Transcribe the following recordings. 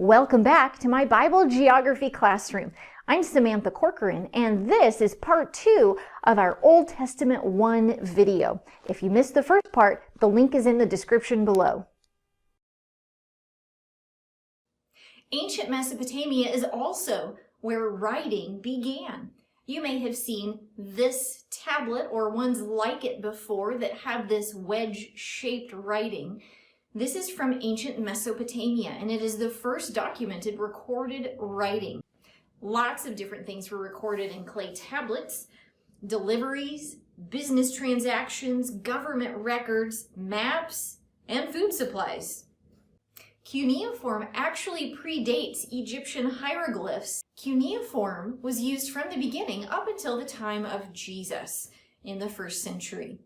Welcome back to my Bible Geography classroom. I'm Samantha Corcoran, and this is part 2 of our Old Testament 1 video. If you missed the first part, the link is in the description below. Ancient Mesopotamia is also where writing began. You may have seen this tablet or ones like it before that have this wedge-shaped writing. This is from ancient Mesopotamia, and it is the first documented recorded writing. Lots of different things were recorded in clay tablets: deliveries, business transactions, government records, maps, and food supplies. Cuneiform actually predates Egyptian hieroglyphs. Cuneiform was used from the beginning up until the time of Jesus in the 1st century.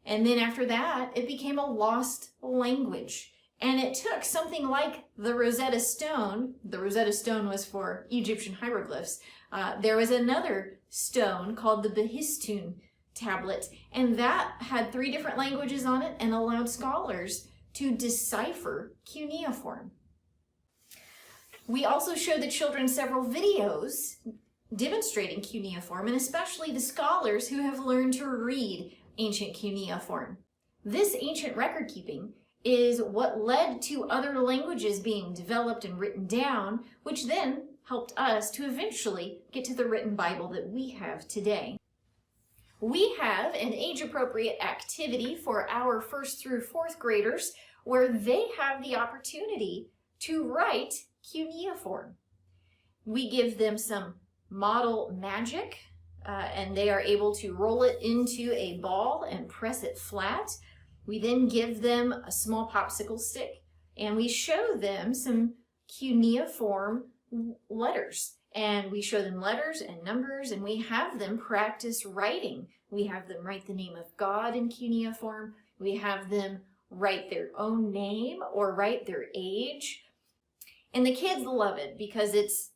And then after that, it became a lost language. And it took something like the Rosetta Stone. The Rosetta Stone was for Egyptian hieroglyphs. There was another stone called the Behistun tablet, and that had 3 different languages on it and allowed scholars to decipher cuneiform. We also showed the children several videos demonstrating cuneiform, and especially the scholars who have learned to read ancient cuneiform. This ancient record keeping is what led to other languages being developed and written down, which then helped us to eventually get to the written Bible that we have today. We have an age-appropriate activity for our 1st through 4th graders where they have the opportunity to write cuneiform. We give them some model magic, and they are able to roll it into a ball and press it flat. We then give them a small popsicle stick, and we show them some cuneiform letters. And we show them letters and numbers, and we have them practice writing. We have them write the name of God in cuneiform. We have them write their own name or write their age. And the kids love it because it's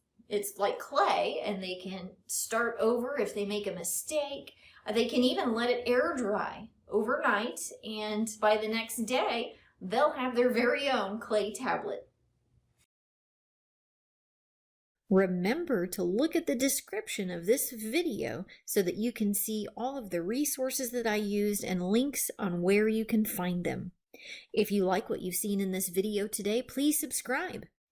like clay, and they can start over if they make a mistake. They can even let it air dry overnight, and by the next day, they'll have their very own clay tablet. Remember to look at the description of this video so that you can see all of the resources that I used and links on where you can find them. If you like what you've seen in this video today, please subscribe.